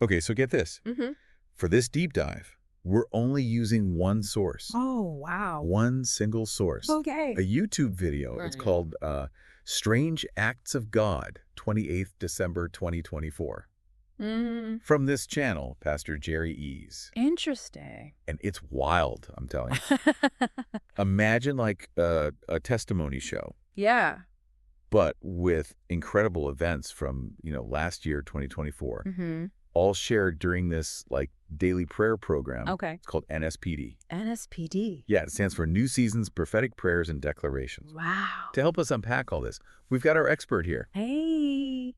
Okay, so get this. For this deep dive, we're only using one source. Oh, wow. One single source. Okay. A YouTube video. It's called Strange Acts of God, 28th December 2024. From this channel, Pastor Jerry Eze. Interesting. And it's wild, I'm telling you. Imagine like a testimony show. Yeah. But with incredible events from, last year, 2024. All shared during this like daily prayer program. Okay. It's called NSPD. NSPD. Yeah, it stands for New Season's Prophetic Prayers and Declarations. Wow. To help us unpack all this, we've got our expert here. Hey.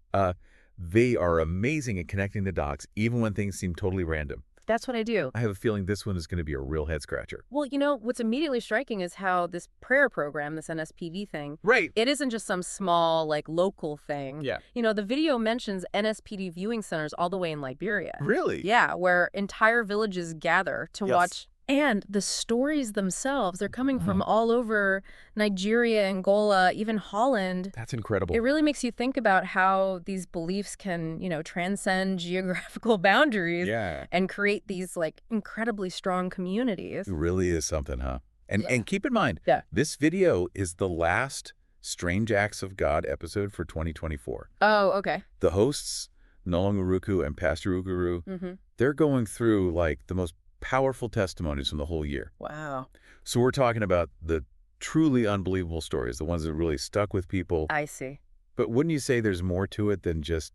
They are amazing at connecting the dots, even when things seem totally random. That's what I do. I have a feeling this one is going to be a real head-scratcher. Well, what's immediately striking is how this prayer program, this NSPD thing, Right. it isn't just some small, local thing. Yeah. The video mentions NSPD viewing centers all the way in Liberia. Really? Yeah, where entire villages gather to watch. And the stories themselves, they're coming from all over Nigeria, Angola, even Holland. That's incredible. It really makes you think about how these beliefs can, transcend geographical boundaries and create these, incredibly strong communities. It really is something, huh? And keep in mind, this video is the last Strange Acts of God episode for 2024. Oh, okay. The hosts, Uguru and Pastor Uguru, they're going through, the most powerful testimonies from the whole year. Wow. So we're talking about the truly unbelievable stories, the ones that really stuck with people. I see. But wouldn't you say there's more to it than just,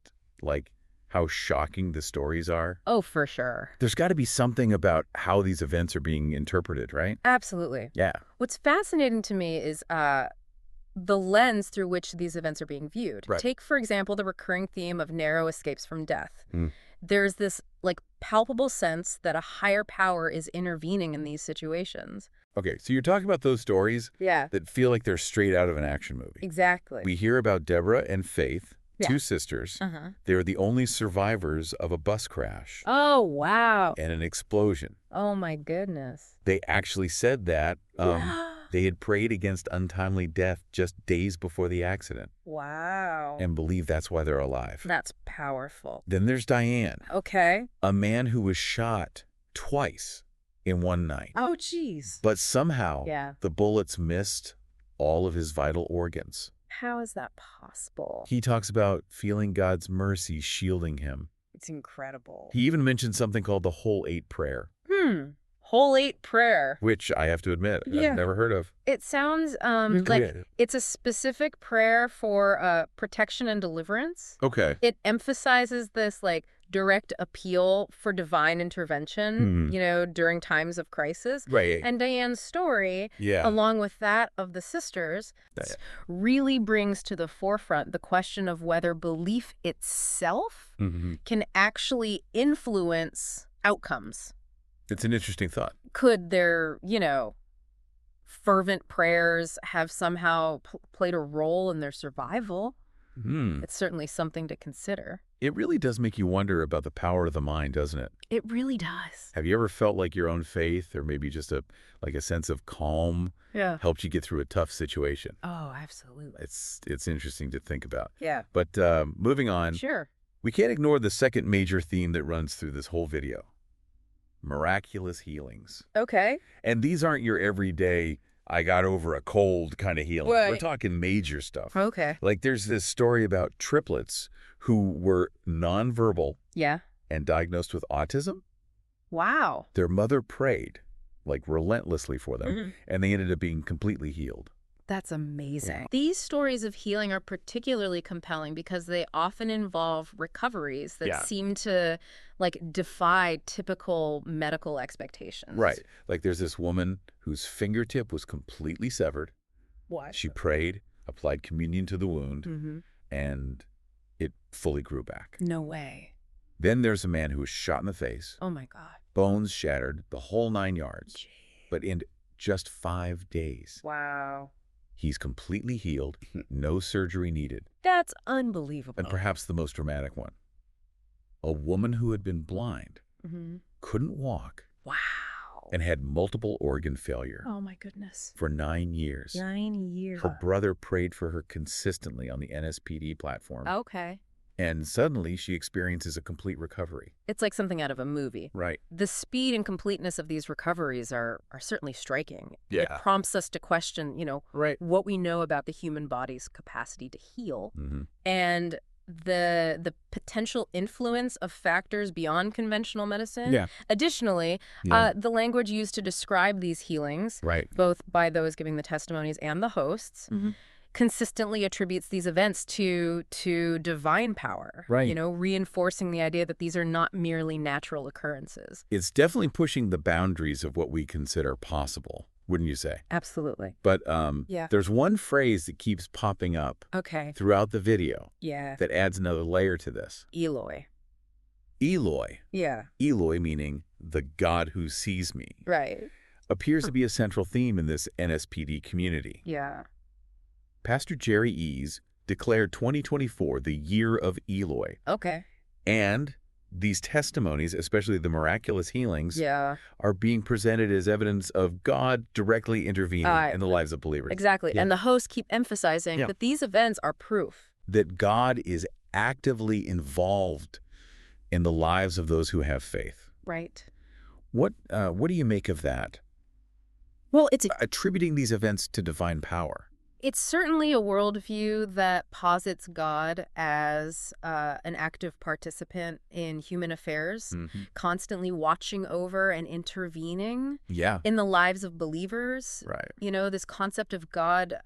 how shocking the stories are? Oh, for sure. There's got to be something about how these events are being interpreted, right? Absolutely. Yeah. What's fascinating to me is the lens through which these events are being viewed. Right. Take, for example, the recurring theme of narrow escapes from death. There's this, palpable sense that a higher power is intervening in these situations. Okay, so you're talking about those stories that feel like they're straight out of an action movie. Exactly. We hear about Deborah and Faith, two sisters. They're the only survivors of a bus crash. Oh, wow. And an explosion. Oh, my goodness. They actually said that they had prayed against untimely death just days before the accident. Wow. And believe that's why they're alive. That's powerful. Then there's Diane. Okay. A man who was shot twice in one night. Oh, jeez. But somehow the bullets missed all of his vital organs. How is that possible? He talks about feeling God's mercy shielding him. It's incredible. He even mentioned something called the Whole 8 prayer. Whole 8 prayer. Which I have to admit, I've never heard of. It sounds like it's a specific prayer for protection and deliverance. Okay. It emphasizes this direct appeal for divine intervention, during times of crisis. Right. And Diane's story, along with that of the sisters, really brings to the forefront the question of whether belief itself can actually influence outcomes. It's an interesting thought. Could their, fervent prayers have somehow played a role in their survival? It's certainly something to consider. It really does make you wonder about the power of the mind, doesn't it? It really does. Have you ever felt like your own faith or maybe just a sense of calm helped you get through a tough situation? Oh, absolutely. It's interesting to think about. Yeah. But moving on. Sure. We can't ignore the second major theme that runs through this whole video. Miraculous healings. Okay. And these aren't your everyday, I got over a cold kind of healing. Right. We're talking major stuff. Okay. There's this story about triplets who were nonverbal and diagnosed with autism. Wow. Their mother prayed, relentlessly for them, and they ended up being completely healed. That's amazing. These stories of healing are particularly compelling because they often involve recoveries that seem to defy typical medical expectations. Right. There's this woman whose fingertip was completely severed. What? She prayed, applied communion to the wound, and it fully grew back. No way. Then there's a man who was shot in the face. Oh, my God. Bones shattered, the whole 9 yards. Jeez. But in just 5 days. Wow. He's completely healed, no surgery needed. That's unbelievable. And perhaps the most dramatic one. A woman who had been blind, couldn't walk, wow, and had multiple organ failure. Oh, my goodness. For 9 years. 9 years. Her brother prayed for her consistently on the NSPD platform. Okay. And suddenly she experiences a complete recovery. It's like something out of a movie. Right. The speed and completeness of these recoveries are certainly striking. Yeah. It prompts us to question, right. what we know about the human body's capacity to heal. And the potential influence of factors beyond conventional medicine. Yeah. Additionally, the language used to describe these healings, right. both by those giving the testimonies and the hosts, consistently attributes these events to divine power. Right. Reinforcing the idea that these are not merely natural occurrences. It's definitely pushing the boundaries of what we consider possible, wouldn't you say? Absolutely. But yeah. there's one phrase that keeps popping up throughout the video that adds another layer to this. Eloi. Eloi. Yeah. Eloi meaning the God who sees me. Right. Appears to be a central theme in this NSPD community. Yeah. Pastor Jerry Eze declared 2024 the year of Eloi. Okay. And these testimonies, especially the miraculous healings, are being presented as evidence of God directly intervening in the lives of believers. Exactly. Yeah. And the hosts keep emphasizing that these events are proof that God is actively involved in the lives of those who have faith. Right. What do you make of that? Well, it's attributing these events to divine power. It's certainly a worldview that posits God as an active participant in human affairs, constantly watching over and intervening in the lives of believers. Right. This concept of God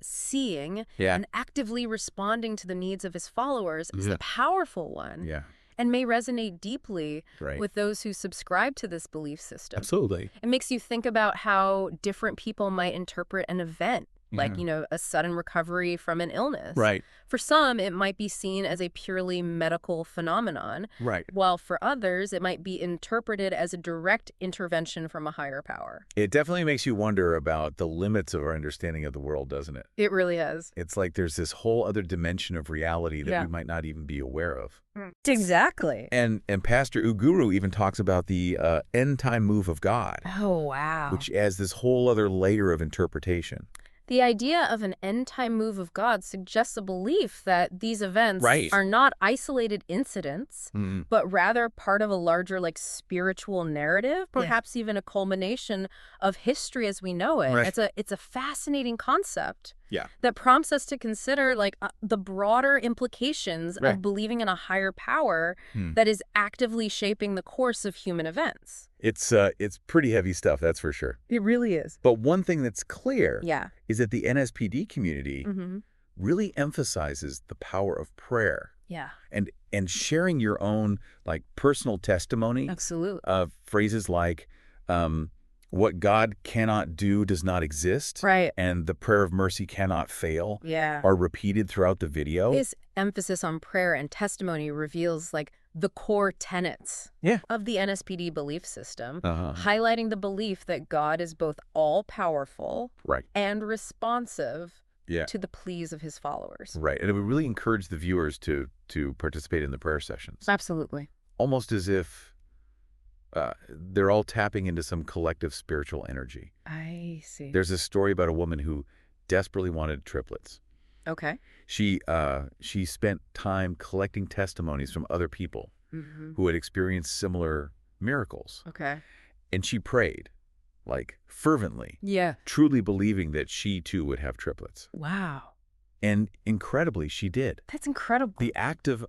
seeing and actively responding to the needs of his followers is a powerful one. Yeah. And may resonate deeply with those who subscribe to this belief system. Absolutely. It makes you think about how different people might interpret an event. Like, a sudden recovery from an illness. Right. For some, it might be seen as a purely medical phenomenon. Right. While for others, it might be interpreted as a direct intervention from a higher power. It definitely makes you wonder about the limits of our understanding of the world, doesn't it? It really is. It's like there's this whole other dimension of reality that we might not even be aware of. Exactly. And Pastor Uguru even talks about the end-time move of God. Oh, wow. Which adds this whole other layer of interpretation. The idea of an end-time move of God suggests a belief that these events are not isolated incidents, but rather part of a larger, spiritual narrative, perhaps even a culmination of history as we know it. Right. It's a fascinating concept that prompts us to consider, the broader implications of believing in a higher power that is actively shaping the course of human events. It's pretty heavy stuff, that's for sure. It really is. But one thing that's clear is that the NSPD community really emphasizes the power of prayer. Yeah. And sharing your own personal testimony. Absolutely. Of phrases like what God cannot do does not exist. Right. And the prayer of mercy cannot fail. Yeah. Are repeated throughout the video. His emphasis on prayer and testimony reveals the core tenets of the NSPD belief system, highlighting the belief that God is both all-powerful and responsive to the pleas of his followers. Right. And it would really encourage the viewers to participate in the prayer sessions. Absolutely. Almost as if they're all tapping into some collective spiritual energy. I see. There's a story about a woman who desperately wanted triplets. Okay. She spent time collecting testimonies from other people who had experienced similar miracles. Okay. And she prayed, fervently. Yeah. Truly believing that she too would have triplets. Wow. And incredibly, she did. That's incredible. The act of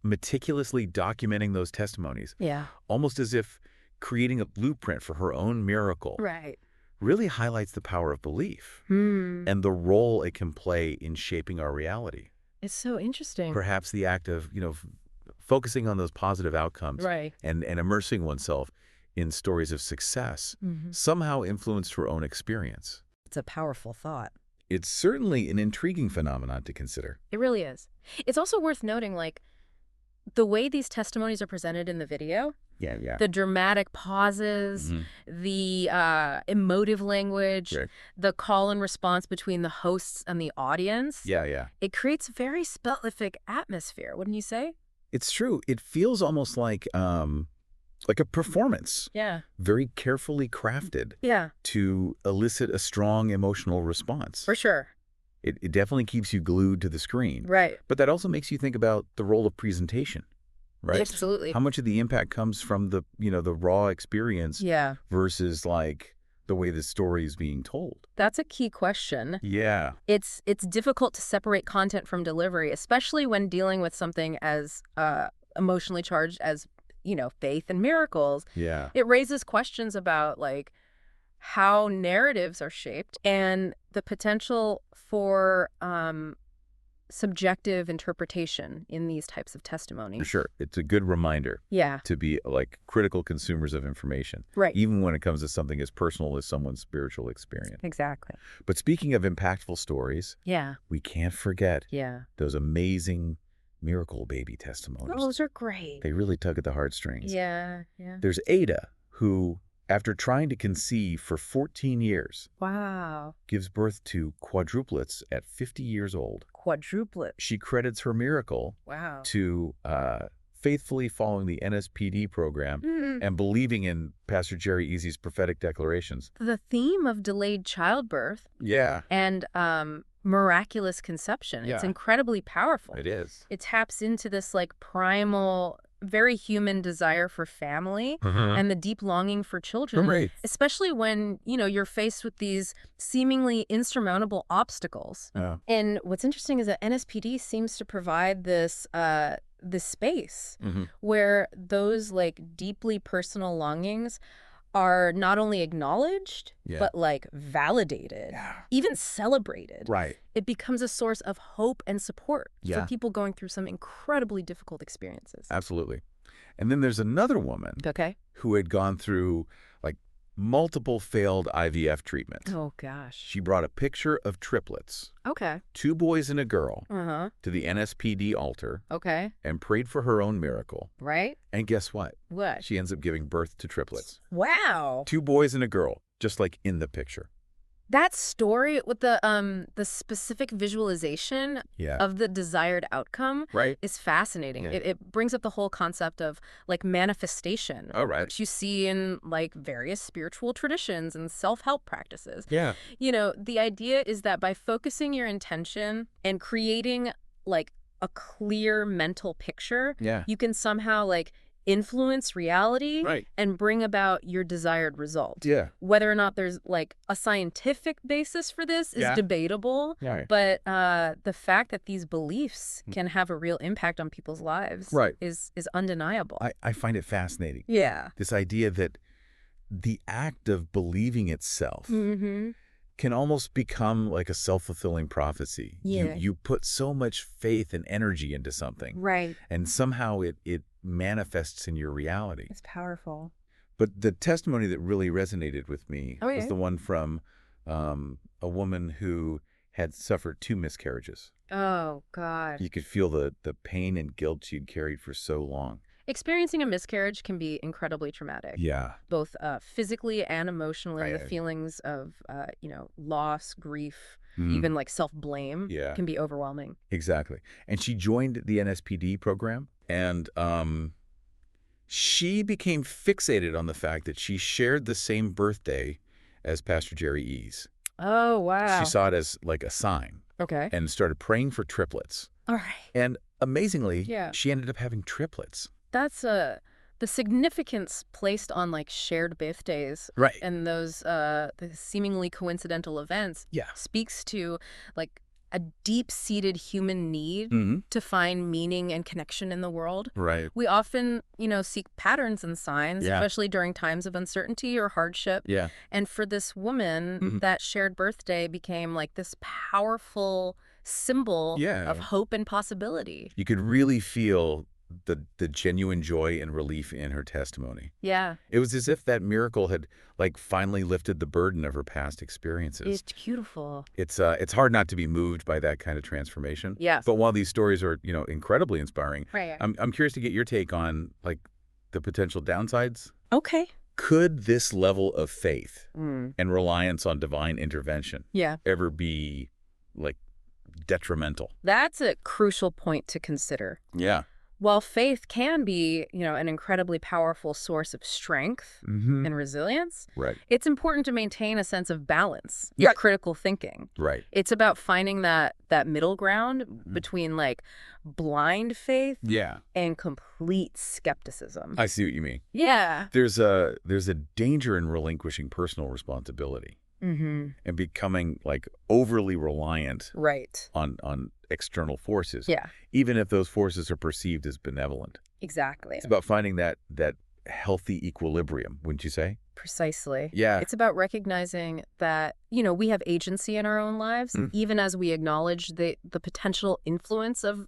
meticulously documenting those testimonies, almost as if creating a blueprint for her own miracle. Right. Really highlights the power of belief and the role it can play in shaping our reality. It's so interesting. Perhaps the act of, focusing on those positive outcomes and immersing oneself in stories of success somehow influenced her own experience. It's a powerful thought. It's certainly an intriguing phenomenon to consider. It really is. It's also worth noting, the way these testimonies are presented in the video. The dramatic pauses, the emotive language, the call and response between the hosts and the audience. It creates a very specific atmosphere, wouldn't you say? It's true. It feels almost like a performance. Very carefully crafted. To elicit a strong emotional response. For sure. It definitely keeps you glued to the screen. Right. But that also makes you think about the role of presentation, right? Absolutely. How much of the impact comes from the, the raw experience versus like the way the story is being told? That's a key question. Yeah. It's difficult to separate content from delivery, especially when dealing with something as emotionally charged as, faith and miracles. Yeah. It raises questions about like how narratives are shaped and the potential for subjective interpretation in these types of testimonies. For sure. It's a good reminder to be like critical consumers of information. Right. Even when it comes to something as personal as someone's spiritual experience. Exactly. But speaking of impactful stories, we can't forget those amazing miracle baby testimonies. Those are great. They really tug at the heartstrings. Yeah. There's Ada, who, after trying to conceive for 14 years, gives birth to quadruplets at 50 years old. Quadruplets. She credits her miracle to faithfully following the NSPPD program and believing in Pastor Jerry Eze's prophetic declarations. The theme of delayed childbirth and miraculous conception. It's incredibly powerful. It is. It taps into this like primal, very human desire for family and the deep longing for children, especially when, you're faced with these seemingly insurmountable obstacles. And what's interesting is that NSPD seems to provide this space where those like deeply personal longings are not only acknowledged, but like validated, even celebrated. Right. It becomes a source of hope and support for people going through some incredibly difficult experiences. Absolutely. And then there's another woman who had gone through like multiple failed IVF treatments. Oh, gosh. She brought a picture of triplets, 2 boys and a girl, to the NSPD altar and prayed for her own miracle. Right. And guess what? What? She ends up giving birth to triplets. Wow. 2 boys and a girl, just like in the picture. That story with the specific visualization of the desired outcome is fascinating. It brings up the whole concept of like manifestation, which you see in like various spiritual traditions and self-help practices. The idea is that by focusing your intention and creating like a clear mental picture, you can somehow like influence reality and bring about your desired result. Whether or not there's like a scientific basis for this is debatable, but the fact that these beliefs can have a real impact on people's lives is undeniable. I find it fascinating. This idea that the act of believing itself can almost become like a self-fulfilling prophecy. You put so much faith and energy into something. And somehow it manifests in your reality. It's powerful. But the testimony that really resonated with me was the one from a woman who had suffered 2 miscarriages. Oh, God. You could feel the pain and guilt she'd carried for so long. Experiencing a miscarriage can be incredibly traumatic. Both physically and emotionally. The feelings of, loss, grief, even like self-blame can be overwhelming. Exactly. And she joined the NSPD program, and she became fixated on the fact that she shared the same birthday as Pastor Jerry Eze. Oh, wow. She saw it as like a sign. And started praying for triplets. All right. And amazingly, she ended up having triplets. That's the significance placed on like shared birthdays and those the seemingly coincidental events speaks to like a deep-seated human need to find meaning and connection in the world. We often, seek patterns and signs, especially during times of uncertainty or hardship. And for this woman, that shared birthday became like this powerful symbol of hope and possibility. You could really feel the genuine joy and relief in her testimony. It was as if that miracle had like finally lifted the burden of her past experiences. It's beautiful. It's hard not to be moved by that kind of transformation. But while these stories are, incredibly inspiring, I'm curious to get your take on like the potential downsides. Could this level of faith and reliance on divine intervention ever be like detrimental? That's a crucial point to consider. while faith can be, an incredibly powerful source of strength and resilience, it's important to maintain a sense of balance with critical thinking. It's about finding that middle ground between like blind faith and complete skepticism. I see what you mean. Yeah. There's a danger in relinquishing personal responsibility and becoming like overly reliant on external forces, even if those forces are perceived as benevolent. Exactly. It's about finding that healthy equilibrium, wouldn't you say? Precisely. Yeah. It's about recognizing that, we have agency in our own lives, even as we acknowledge the potential influence of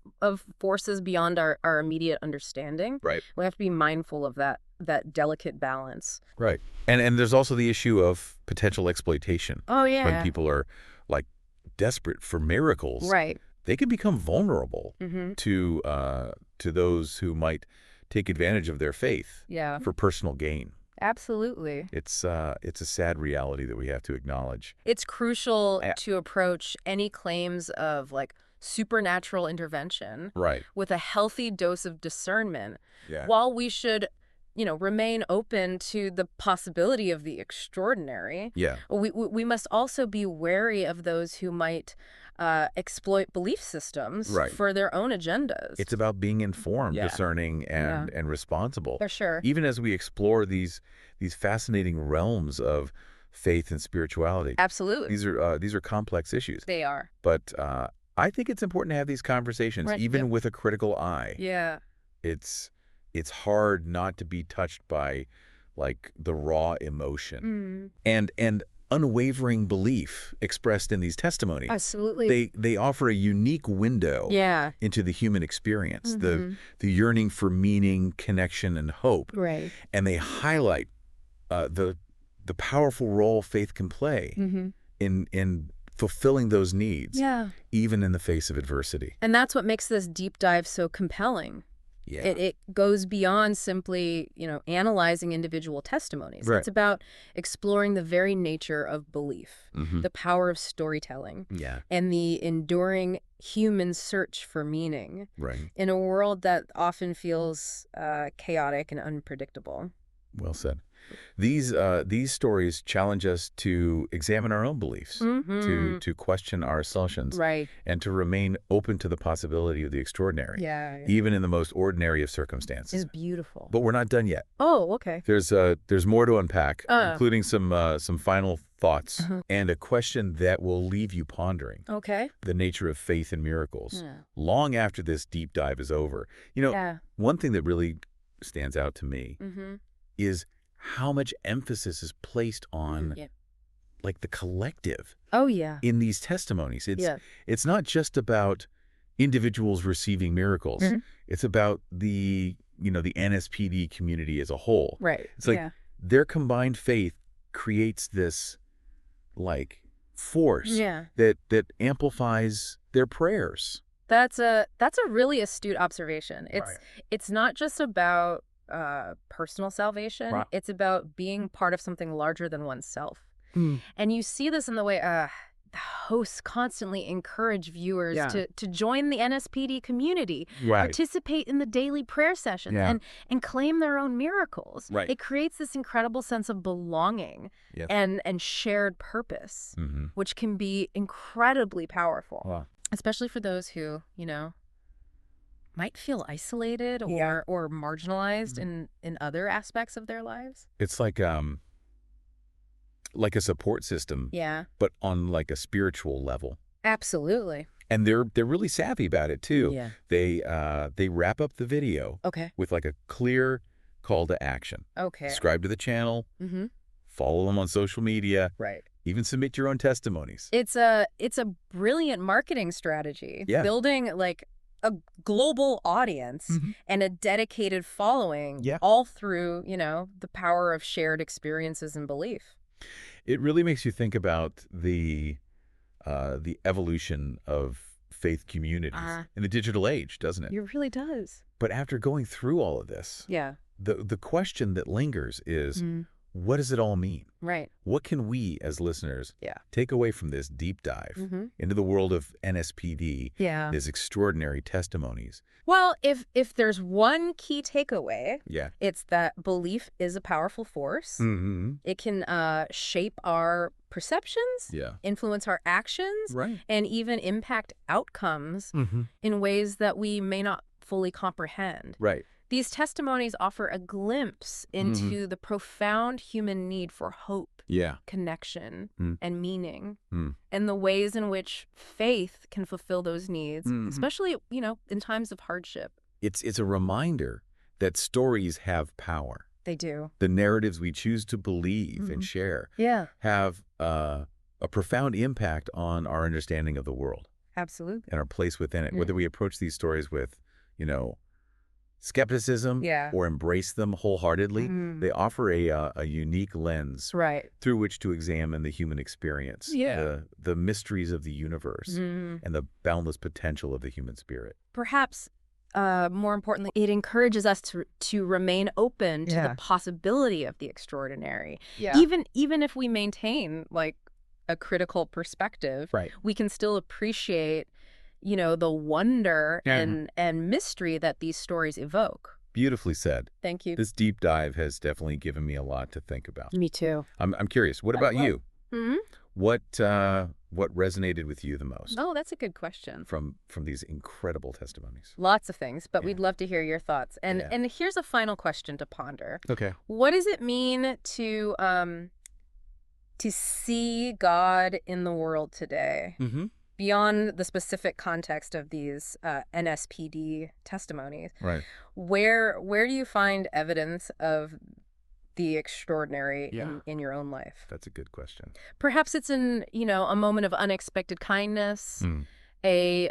forces beyond our immediate understanding. We have to be mindful of that delicate balance. And there's also the issue of potential exploitation. Oh, yeah. When people are like desperate for miracles, they can become vulnerable to those who might take advantage of their faith for personal gain. Absolutely. It's a sad reality that we have to acknowledge. It's crucial to approach any claims of like supernatural intervention with a healthy dose of discernment. While we should, remain open to the possibility of the extraordinary, we must also be wary of those who might exploit belief systems for their own agendas. It's about being informed, discerning, and responsible. For sure. Even as we explore these fascinating realms of faith and spirituality. Absolutely. These are complex issues. They are. But I think it's important to have these conversations, even with a critical eye. Yeah. It's hard not to be touched by like the raw emotion and unwavering belief expressed in these testimonies. Absolutely. They offer a unique window into the human experience, the yearning for meaning, connection, and hope. And they highlight the powerful role faith can play in fulfilling those needs, even in the face of adversity. And that's what makes this deep dive so compelling. It goes beyond simply, analyzing individual testimonies. It's about exploring the very nature of belief, the power of storytelling, and the enduring human search for meaning in a world that often feels chaotic and unpredictable. Well said. These stories challenge us to examine our own beliefs, to question our assumptions, and to remain open to the possibility of the extraordinary, even in the most ordinary of circumstances. It's beautiful. But we're not done yet. Oh, okay. There's more to unpack, including some final thoughts and a question that will leave you pondering. Okay. The nature of faith and miracles long after this deep dive is over. One thing that really stands out to me is how much emphasis is placed on like the collective in these testimonies. It's not just about individuals receiving miracles. It's about the NSPD community as a whole. It's like their combined faith creates this like force that amplifies their prayers. That's a really astute observation. It's not just about personal salvation. It's about being part of something larger than oneself. And you see this in the way the hosts constantly encourage viewers to join the NSPD community, participate in the daily prayer sessions, and claim their own miracles. It creates this incredible sense of belonging and shared purpose, which can be incredibly powerful, especially for those who, might feel isolated or marginalized in other aspects of their lives. It's like a support system, but on like a spiritual level. Absolutely. And they're really savvy about it too. They wrap up the video with like a clear call to action. Subscribe to the channel, follow them on social media, even submit your own testimonies. It's a brilliant marketing strategy. Building like a global audience and a dedicated following all through, the power of shared experiences and belief. It really makes you think about the evolution of faith communities in the digital age, doesn't it? It really does. But after going through all of this, the question that lingers is, what does it all mean? Right. What can we as listeners take away from this deep dive into the world of NSPD, these extraordinary testimonies? Well, if there's one key takeaway, it's that belief is a powerful force. It can shape our perceptions, influence our actions, and even impact outcomes in ways that we may not fully comprehend. Right. These testimonies offer a glimpse into the profound human need for hope, connection, and meaning, and the ways in which faith can fulfill those needs, especially, in times of hardship. It's a reminder that stories have power. They do. The narratives we choose to believe and share have a profound impact on our understanding of the world. Absolutely. And our place within it. Whether we approach these stories with, skepticism or embrace them wholeheartedly, they offer a unique lens through which to examine the human experience, the mysteries of the universe, and the boundless potential of the human spirit. Perhaps more importantly, it encourages us to remain open to the possibility of the extraordinary. Even if we maintain a critical perspective, we can still appreciate the wonder and mystery that these stories evoke. Beautifully said. Thank you. This deep dive has definitely given me a lot to think about. Me too. I'm curious. What about you? What resonated with you the most? Oh, that's a good question. From these incredible testimonies. Lots of things, but we'd love to hear your thoughts. And here's a final question to ponder. Okay. What does it mean to see God in the world today? Beyond the specific context of these NSPD testimonies, where do you find evidence of the extraordinary in your own life? That's a good question. Perhaps it's in a moment of unexpected kindness, a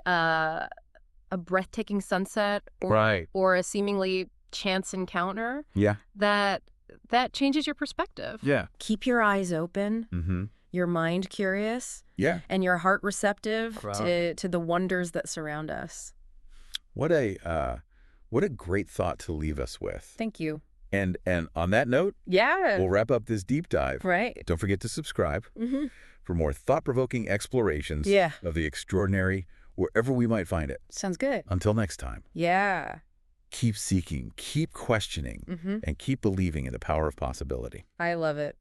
breathtaking sunset, or a seemingly chance encounter. That changes your perspective. Keep your eyes open. Your mind curious, and your heart receptive to the wonders that surround us. What a great thought to leave us with. Thank you. And on that note, we'll wrap up this deep dive. Don't forget to subscribe for more thought-provoking explorations of the extraordinary wherever we might find it. Sounds good. Until next time. Keep seeking, keep questioning, and keep believing in the power of possibility. I love it.